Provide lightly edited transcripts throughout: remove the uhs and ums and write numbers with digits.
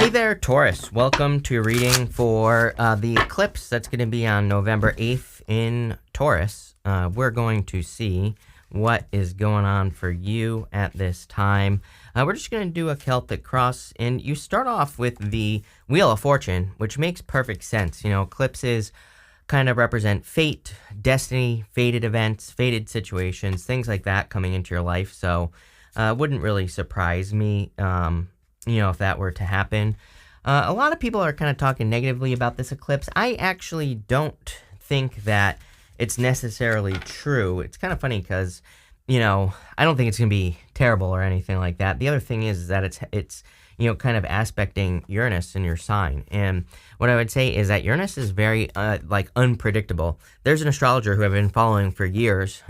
Hey there, Taurus. Welcome to your reading for the eclipse that's going to be on November 8th in Taurus. We're going to see what is going on for you at this time. We're just going to do a Celtic cross, and you start off with the Wheel of Fortune, which makes perfect sense. You know, eclipses kind of represent fate, destiny, fated events, fated situations, things like that coming into your life. So it wouldn't really surprise me, if that were to happen. A lot of people are kind of talking negatively about this eclipse. I actually don't think that it's necessarily true. It's kind of funny because, I don't think it's going to be terrible or anything like that. The other thing is that it's kind of aspecting Uranus in your sign. And what I would say is that Uranus is very, unpredictable. There's an astrologer who I've been following for years.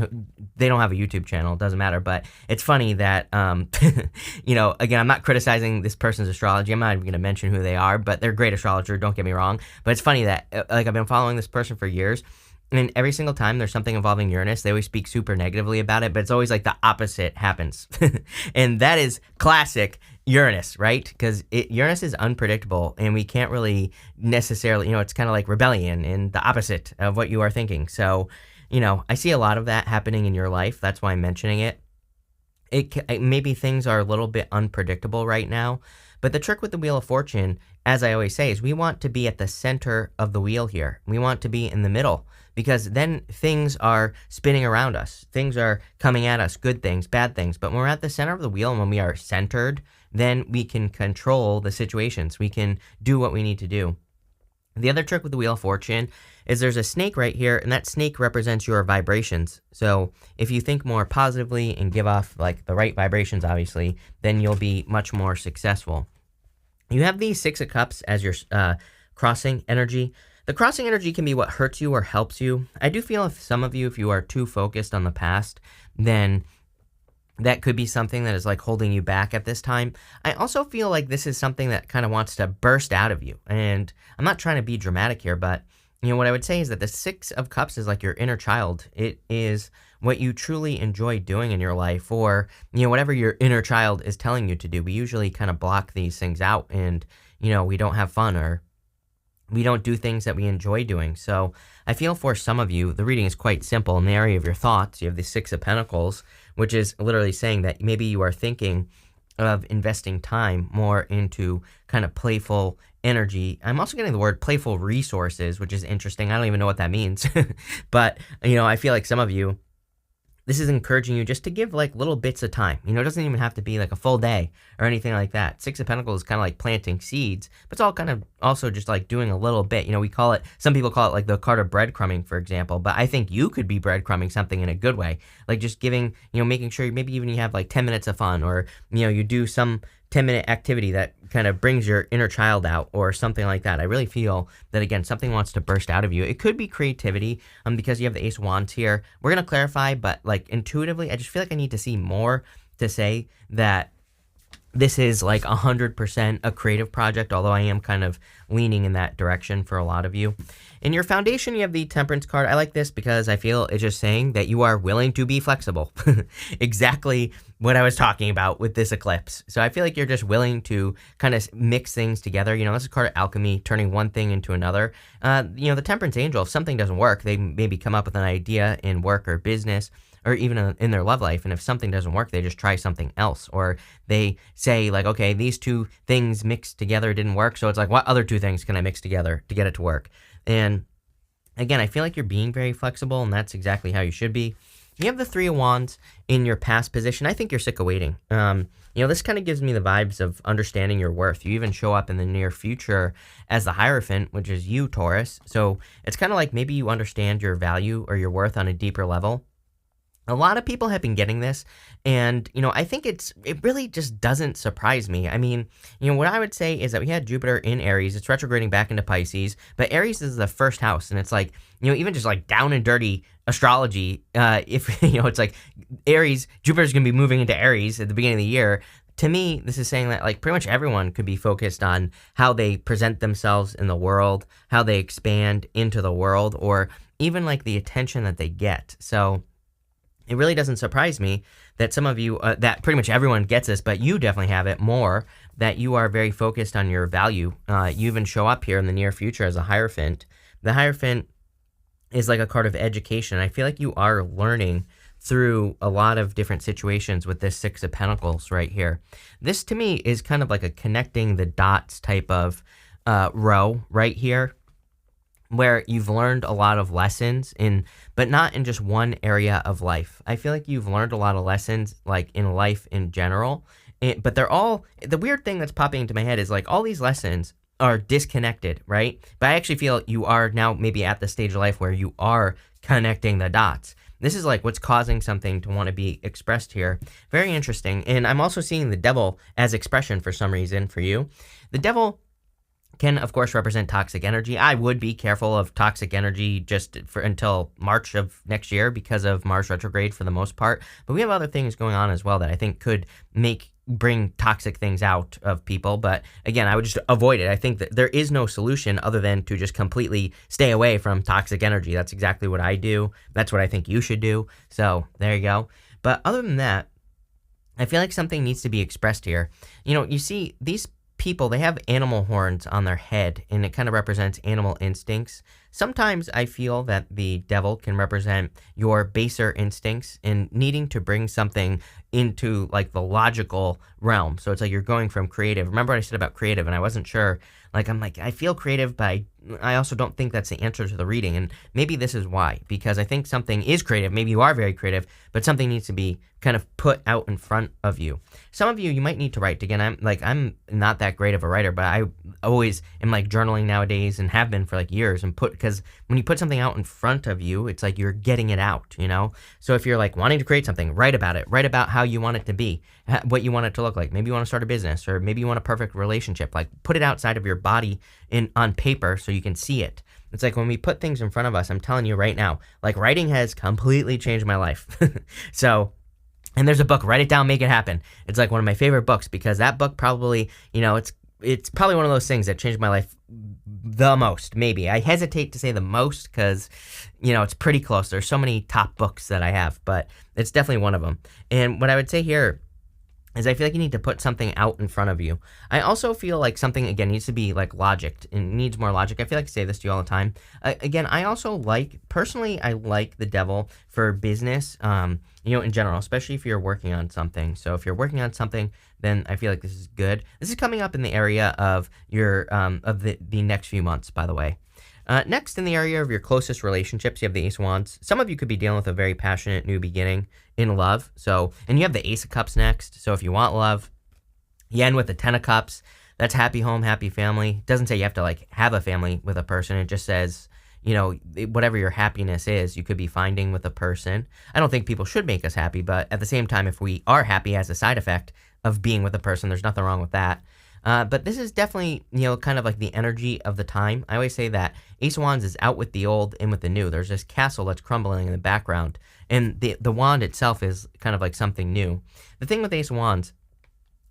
They don't have a YouTube channel. It doesn't matter. But it's funny that, again, I'm not criticizing this person's astrology. I'm not even going to mention who they are, but they're a great astrologer. Don't get me wrong. But it's funny that, I've been following this person for years. And every single time there's something involving Uranus, they always speak super negatively about it, but it's always like the opposite happens. And that is classic Uranus, right? Because Uranus is unpredictable, and we can't really necessarily, it's kind of like rebellion and the opposite of what you are thinking. So, I see a lot of that happening in your life. That's why I'm mentioning it. Maybe things are a little bit unpredictable right now, but the trick with the Wheel of Fortune, as I always say, is we want to be at the center of the wheel here. We want to be in the middle, because then things are spinning around us. Things are coming at us, good things, bad things. But when we're at the center of the wheel and when we are centered, then we can control the situations. We can do what we need to do. The other trick with the Wheel of Fortune is there's a snake right here, and that snake represents your vibrations. So if you think more positively and give off the right vibrations, obviously, then you'll be much more successful. You have the Six of Cups as your crossing energy. The crossing energy can be what hurts you or helps you. I do feel if you are too focused on the past, then that could be something that is holding you back at this time. I also feel like this is something that kind of wants to burst out of you. And I'm not trying to be dramatic here, but what I would say is that the Six of Cups is like your inner child. It is what you truly enjoy doing in your life, or, whatever your inner child is telling you to do. We usually kind of block these things out, and, we don't have fun, or we don't do things that we enjoy doing. So I feel for some of you, the reading is quite simple. In the area of your thoughts, you have the Six of Pentacles, which is literally saying that maybe you are thinking of investing time more into kind of playful energy. I'm also getting the word playful resources, which is interesting. I don't even know what that means. But, I feel like some of you, this is encouraging you just to give little bits of time. It doesn't even have to be a full day or anything like that. Six of Pentacles is kind of like planting seeds, but it's all kind of also just doing a little bit. Some people call it the card of breadcrumbing, for example, but I think you could be breadcrumbing something in a good way. Just giving, making sure maybe even you have 10 minutes of fun, or, you do some 10-minute activity that kind of brings your inner child out, or something like that. I really feel that, again, something wants to burst out of you. It could be creativity, because you have the Ace of Wands here. We're going to clarify, but intuitively, I just feel like I need to see more to say that this is 100% a creative project, although I am kind of leaning in that direction for a lot of you. In your foundation, you have the Temperance card. I like this because I feel it's just saying that you are willing to be flexible. Exactly what I was talking about with this eclipse. So I feel like you're just willing to kind of mix things together. This is a card of alchemy, turning one thing into another. The Temperance angel, if something doesn't work, they maybe come up with an idea in work or business, or even in their love life. And if something doesn't work, they just try something else. Or they say okay, these two things mixed together didn't work. So it's what other two things can I mix together to get it to work? And again, I feel like you're being very flexible, and that's exactly how you should be. You have the Three of Wands in your past position. I think you're sick of waiting. This kind of gives me the vibes of understanding your worth. You even show up in the near future as the Hierophant, which is you, Taurus. So it's kind of maybe you understand your value or your worth on a deeper level. A lot of people have been getting this, and, I think it really just doesn't surprise me. I mean, what I would say is that we had Jupiter in Aries. It's retrograding back into Pisces, but Aries is the first house, and it's even just down and dirty astrology, if, it's Aries, Jupiter's going to be moving into Aries at the beginning of the year. To me, this is saying that pretty much everyone could be focused on how they present themselves in the world, how they expand into the world, or even the attention that they get. So it really doesn't surprise me that some of you, that pretty much everyone gets this, but you definitely have it more, that you are very focused on your value. You even show up here in the near future as a Hierophant. The Hierophant is like a card of education. I feel like you are learning through a lot of different situations with this Six of Pentacles right here. This to me is kind of like a connecting the dots type of row right here, where you've learned a lot of lessons but not in just one area of life. I feel like you've learned a lot of lessons like in life in general, but they're all, the weird thing that's popping into my head is like all these lessons are disconnected, right? But I actually feel you are now maybe at the stage of life where you are connecting the dots. This is like what's causing something to want to be expressed here. Very interesting. And I'm also seeing the devil as expression for some reason for you. The devil can, of course, represent toxic energy. I would be careful of toxic energy just for until March of next year because of Mars retrograde for the most part. But we have other things going on as well that I think could bring toxic things out of people. But again, I would just avoid it. I think that there is no solution other than to just completely stay away from toxic energy. That's exactly what I do. That's what I think you should do. So there you go. But other than that, I feel like something needs to be expressed here. You know, you see these people, they have animal horns on their head, and it kind of represents animal instincts. Sometimes I feel that the devil can represent your baser instincts and needing to bring something into like the logical realm. So it's like you're going from creative. Remember what I said about creative, and I wasn't sure. Like, I'm like, I feel creative, but I also don't think that's the answer to the reading. And maybe this is why, because I think something is creative. Maybe you are very creative, but something needs to be kind of put out in front of you. Some of you might need to write. Again, I'm not that great of a writer, but I always am like journaling nowadays and have been for like years, and because when you put something out in front of you, it's like you're getting it out, you know? So if you're like wanting to create something, write about it. Write about how you want it to be, what you want it to look like. Maybe you want to start a business, or maybe you want a perfect relationship. Like, put it outside of your body on paper so you can see it. It's like when we put things in front of us, I'm telling you right now, like writing has completely changed my life. So, and there's a book, Write It Down, Make It Happen. It's like one of my favorite books because that book probably, you know, it's probably one of those things that changed my life the most, maybe. I hesitate to say the most because, you know, it's pretty close. There's so many top books that I have, but it's definitely one of them. And what I would say here is I feel like you need to put something out in front of you. I also feel like something, again, needs to be like logic and needs more logic. I feel like I say this to you all the time. Again, I also personally, I like the devil for business, you know, in general, especially if you're working on something. So if you're working on something, then I feel like this is good. This is coming up in the area of your, of the next few months, by the way. Next, in the area of your closest relationships, you have the Ace of Wands. Some of you could be dealing with a very passionate new beginning in love. So, and you have the Ace of Cups next. So if you want love, you end with the Ten of Cups. That's happy home, happy family. It doesn't say you have to like have a family with a person. It just says, you know, whatever your happiness is, you could be finding with a person. I don't think people should make us happy, but at the same time, if we are happy as a side effect of being with a person, there's nothing wrong with that. But this is definitely, you know, kind of like the energy of the time. I always say that Ace of Wands is out with the old, in with the new. There's this castle that's crumbling in the background, and the wand itself is kind of like something new. The thing with Ace of Wands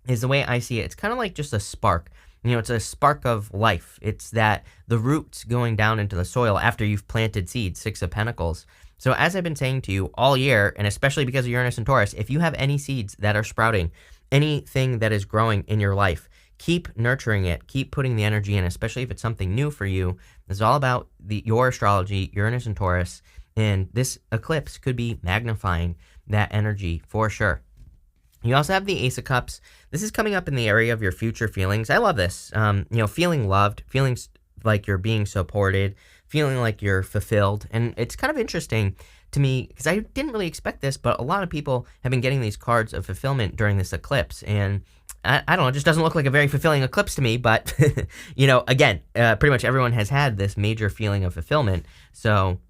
is the way I see it, it's kind of like just a spark. You know, it's a spark of life. It's that the roots going down into the soil after you've planted seeds, Six of Pentacles. So as I've been saying to you all year, and especially because of Uranus and Taurus, if you have any seeds that are sprouting, anything that is growing in your life, keep nurturing it, keep putting the energy in, especially if it's something new for you. It's all about your astrology, Uranus and Taurus, and this eclipse could be magnifying that energy for sure. You also have the Ace of Cups. This is coming up in the area of your future feelings. I love this. You know, feeling loved, feeling like you're being supported, feeling like you're fulfilled. And it's kind of interesting to me because I didn't really expect this, but a lot of people have been getting these cards of fulfillment during this eclipse. And I don't know, it just doesn't look like a very fulfilling eclipse to me. But, you know, again, pretty much everyone has had this major feeling of fulfillment. So,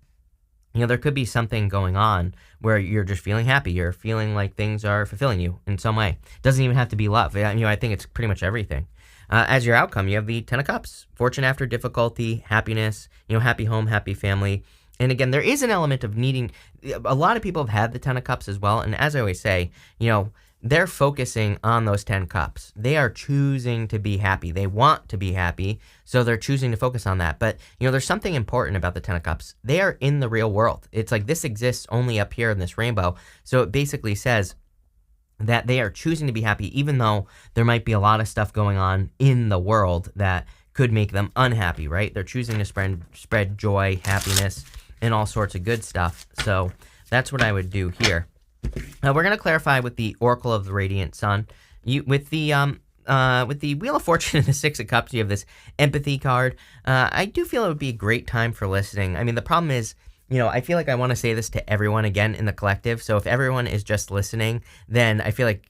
you know, there could be something going on where you're just feeling happy. You're feeling like things are fulfilling you in some way. It doesn't even have to be love. You know, I think it's pretty much everything. As your outcome, you have the Ten of Cups. Fortune after difficulty, happiness, you know, happy home, happy family. And again, there is an element of needing, a lot of people have had the Ten of Cups as well. And as I always say, you know, they're focusing on those 10 cups. They are choosing to be happy. They want to be happy, so they're choosing to focus on that. But, there's something important about the 10 of cups. They are in the real world. It's like this exists only up here in this rainbow. So it basically says that they are choosing to be happy, even though there might be a lot of stuff going on in the world that could make them unhappy, right? They're choosing to spread joy, happiness, and all sorts of good stuff. So that's what I would do here. We're going to clarify with the Oracle of the Radiant Sun. With the Wheel of Fortune and the Six of Cups, you have this empathy card. I do feel it would be a great time for listening. I mean, the problem is, I feel like I want to say this to everyone again in the collective. So if everyone is just listening, then I feel like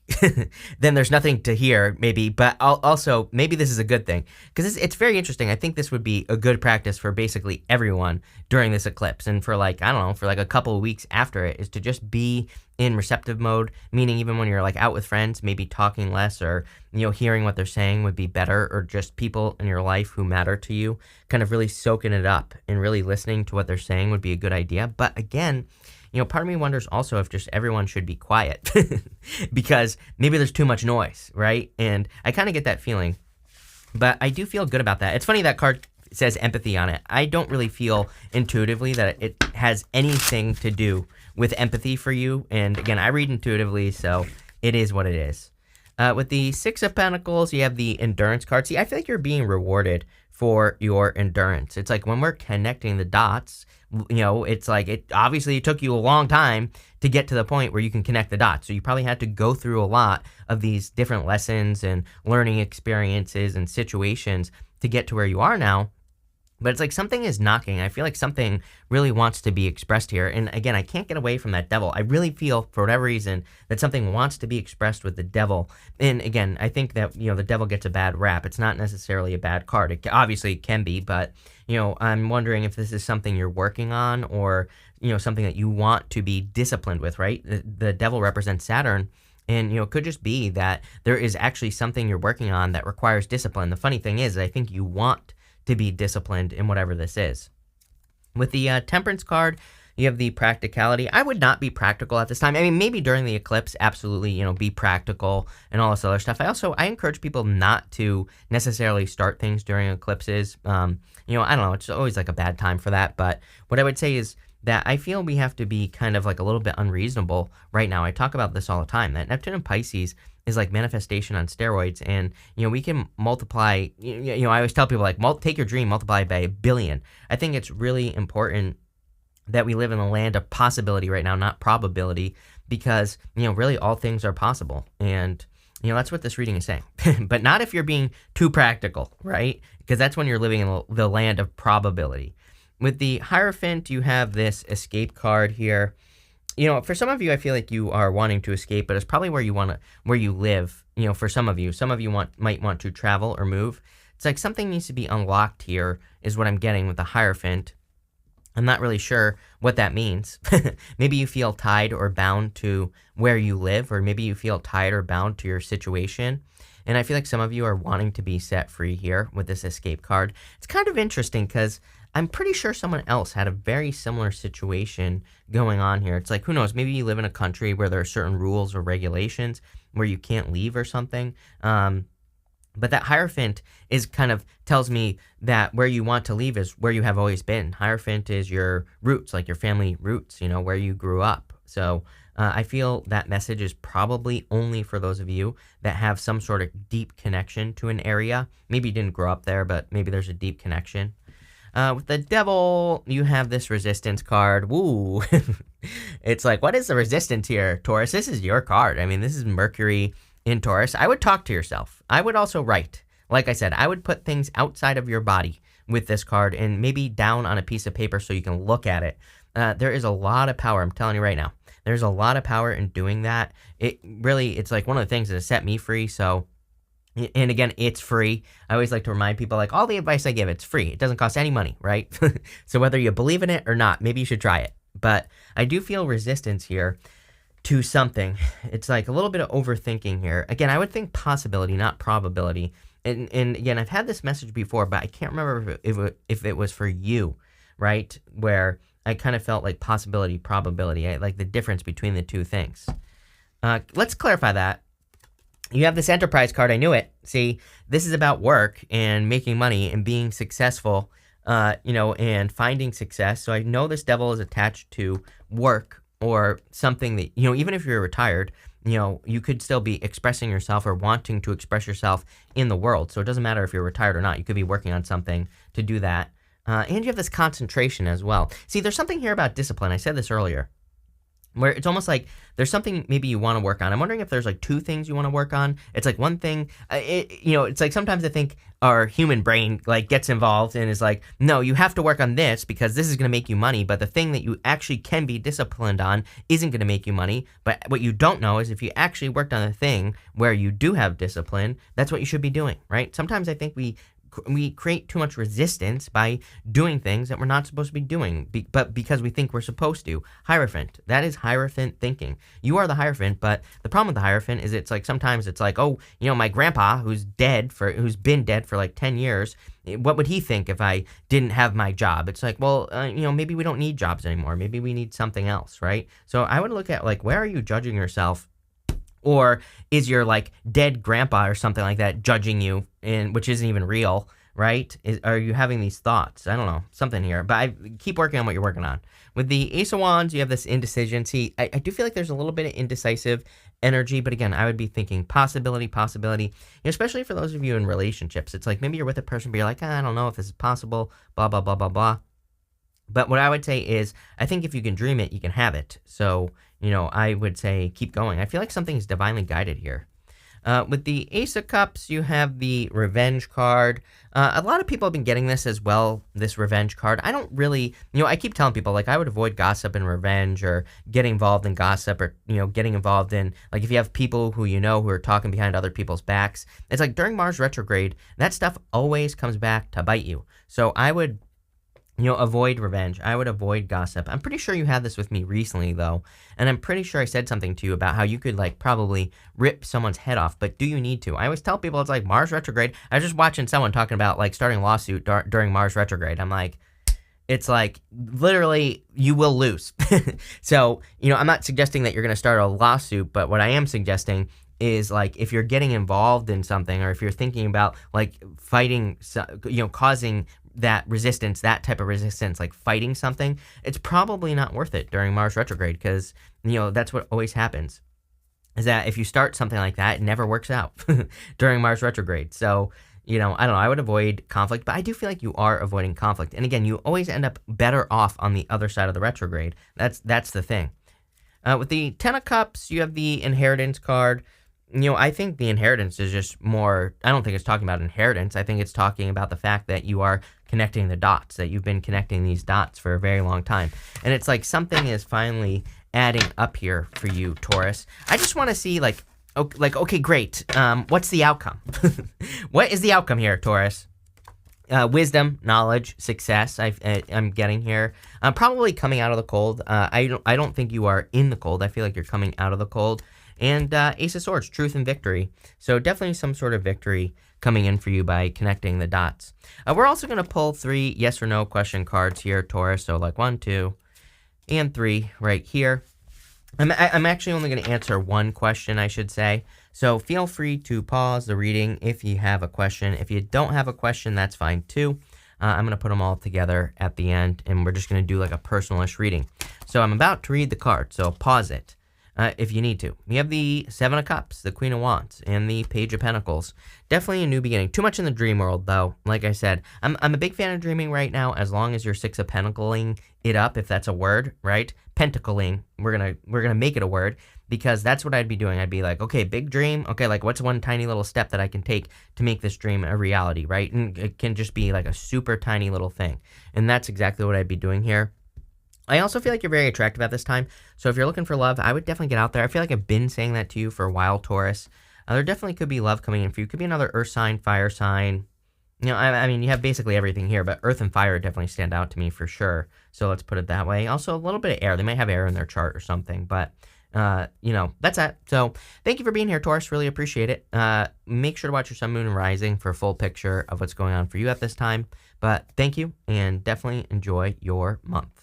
then there's nothing to hear, maybe. But also, maybe this is a good thing because it's very interesting. I think this would be a good practice for basically everyone during this eclipse. And for for a couple of weeks after it, is to just be in receptive mode, meaning even when you're out with friends, maybe talking less or, hearing what they're saying would be better, or just people in your life who matter to you, kind of really soaking it up and really listening to what they're saying would be a good idea. But again, part of me wonders also if just everyone should be quiet because maybe there's too much noise, right? And I kind of get that feeling, but I do feel good about that. It's funny that card says empathy on it. I don't really feel intuitively that it has anything to do with empathy for you. And again, I read intuitively, so it is what it is. With the Six of Pentacles, you have the Endurance card. See, I feel like you're being rewarded for your endurance. It's like when we're connecting the dots, it's like it obviously took you a long time to get to the point where you can connect the dots. So you probably had to go through a lot of these different lessons and learning experiences and situations to get to where you are now. But it's like something is knocking. I feel like something really wants to be expressed here. And again, I can't get away from that devil. I really feel, for whatever reason, that something wants to be expressed with the devil. And again, I think that, the devil gets a bad rap. It's not necessarily a bad card. It obviously can be, but, I'm wondering if this is something you're working on or, something that you want to be disciplined with, right? The devil represents Saturn. And, it could just be that there is actually something you're working on that requires discipline. The funny thing is, I think you want to be disciplined in whatever this is. With the Temperance card, you have the Practicality. I would not be practical at this time. I mean, maybe during the eclipse, absolutely, be practical and all this other stuff. I encourage people not to necessarily start things during eclipses. I don't know, it's always a bad time for that. But what I would say is that I feel we have to be kind of a little bit unreasonable right now. I talk about this all the time, that Neptune and Pisces is manifestation on steroids, and we can multiply. I always tell people take your dream, multiply it by 1 billion. I think it's really important that we live in a land of possibility right now, not probability, because really all things are possible, and that's what this reading is saying. But not if you're being too practical, right? Because that's when you're living in the land of probability. With the Hierophant, you have this Escape card here. For some of you, I feel like you are wanting to escape, but it's probably where you live. For some of you might want to travel or move. It's like something needs to be unlocked here, is what I'm getting with the Hierophant. I'm not really sure what that means. Maybe you feel tied or bound to where you live, or maybe you feel tied or bound to your situation. And I feel like some of you are wanting to be set free here with this Escape card. It's kind of interesting because I'm pretty sure someone else had a very similar situation going on here. It's like, who knows, maybe you live in a country where there are certain rules or regulations where you can't leave or something. But that Hierophant is kind of tells me that where you want to leave is where you have always been. Hierophant is your roots, your family roots, where you grew up. So I feel that message is probably only for those of you that have some sort of deep connection to an area. Maybe you didn't grow up there, but maybe there's a deep connection. With the Devil, you have this Resistance card. Woo! It's like, what is the resistance here, Taurus? This is your card. I mean, this is Mercury in Taurus. I would talk to yourself. I would also write. Like I said, I would put things outside of your body with this card and maybe down on a piece of paper so you can look at it. There is a lot of power. I'm telling you right now. There's a lot of power in doing that. It's like one of the things that has set me free. So, and again, it's free. I always like to remind people, all the advice I give, it's free. It doesn't cost any money, right? So whether you believe in it or not, maybe you should try it. But I do feel resistance here to something. It's like a little bit of overthinking here. Again, I would think possibility, not probability. And again, I've had this message before, but I can't remember if it was for you, right? Where I kind of felt like possibility, probability, like the difference between the two things. Let's clarify that. You have this Enterprise card. I knew it. See, this is about work and making money and being successful, and finding success. So I know this Devil is attached to work or something that, even if you're retired, you could still be expressing yourself or wanting to express yourself in the world. So it doesn't matter if you're retired or not. You could be working on something to do that. And you have this concentration as well. See, there's something here about discipline. I said this earlier, where it's almost like there's something maybe you want to work on. I'm wondering if there's like two things you want to work on. It's like one thing, it's like sometimes I think our human brain like gets involved and is like, no, you have to work on this because this is going to make you money. But the thing that you actually can be disciplined on isn't going to make you money. But what you don't know is if you actually worked on a thing where you do have discipline, that's what you should be doing, right? Sometimes I think we create too much resistance by doing things that we're not supposed to be doing, but because we think we're supposed to. Hierophant. That is Hierophant thinking. You are the Hierophant, but the problem with the Hierophant is it's like sometimes it's like, oh, my grandpa who's been dead for like 10 years, what would he think if I didn't have my job? It's like, well, maybe we don't need jobs anymore. Maybe we need something else, right? So I would look at like, where are you judging yourself? Or is your like dead grandpa or something like that judging you, which isn't even real, right? Are you having these thoughts? I don't know, something here. But I keep working on what you're working on. With the Ace of Wands, you have this indecision. See, I do feel like there's a little bit of indecisive energy, but again, I would be thinking possibility, especially for those of you in relationships. It's like maybe you're with a person, but you're like, I don't know if this is possible, blah, blah, blah, blah, blah. But what I would say is, I think if you can dream it, you can have it. So, I would say keep going. I feel like something is divinely guided here. With the Ace of Cups, you have the Revenge card. A lot of people have been getting this as well, this Revenge card. I don't really, I keep telling people, like, I would avoid gossip and revenge or getting involved in gossip or, getting involved in, like, if you have people who who are talking behind other people's backs. It's like during Mars retrograde, that stuff always comes back to bite you. So I would avoid revenge. I would avoid gossip. I'm pretty sure you had this with me recently, though. And I'm pretty sure I said something to you about how you could, like, probably rip someone's head off. But do you need to? I always tell people it's like Mars retrograde. I was just watching someone talking about, like, starting a lawsuit during Mars retrograde. I'm like, it's like, literally, you will lose. So, I'm not suggesting that you're going to start a lawsuit. But what I am suggesting is, like, if you're getting involved in something or if you're thinking about, like, fighting, causing that resistance, that type of resistance, like fighting something, it's probably not worth it during Mars retrograde because, that's what always happens is that if you start something like that, it never works out during Mars retrograde. So, I don't know, I would avoid conflict, but I do feel like you are avoiding conflict. And again, you always end up better off on the other side of the retrograde. That's the thing. With the Ten of Cups, you have the Inheritance card. I think the inheritance is just more, I don't think it's talking about inheritance. I think it's talking about the fact that you are connecting the dots, that you've been connecting these dots for a very long time. And it's like something is finally adding up here for you, Taurus. I just want to see okay, great. What's the outcome? What is the outcome here, Taurus? Wisdom, knowledge, success. I'm getting here. Probably coming out of the cold. I don't think you are in the cold. I feel like you're coming out of the cold. And Ace of Swords, truth and victory. So definitely some sort of victory coming in for you by connecting the dots. We're also going to pull 3 yes or no question cards here, Taurus. So like 1, 2, and 3 right here. I'm actually only going to answer one question, I should say. So feel free to pause the reading if you have a question. If you don't have a question, that's fine too. I'm going to put them all together at the end, and we're just going to do like a personalish reading. So I'm about to read the card, so pause it. If you need to. We have the Seven of Cups, the Queen of Wands, and the Page of Pentacles. Definitely a new beginning. Too much in the dream world, though. Like I said, I'm a big fan of dreaming right now, as long as you're Six of Pentacling it up, if that's a word, right? Pentacling. We're gonna make it a word, because that's what I'd be doing. I'd be like, okay, big dream. Okay, like what's one tiny little step that I can take to make this dream a reality, right? And it can just be like a super tiny little thing. And that's exactly what I'd be doing here. I also feel like you're very attractive at this time. So if you're looking for love, I would definitely get out there. I feel like I've been saying that to you for a while, Taurus. There definitely could be love coming in for you. Could be another earth sign, fire sign. I mean, you have basically everything here, but earth and fire definitely stand out to me for sure. So let's put it that way. Also, a little bit of air. They might have air in their chart or something, but, that's that. So thank you for being here, Taurus. Really appreciate it. Make sure to watch your sun, moon, and rising for a full picture of what's going on for you at this time. But thank you, and definitely enjoy your month.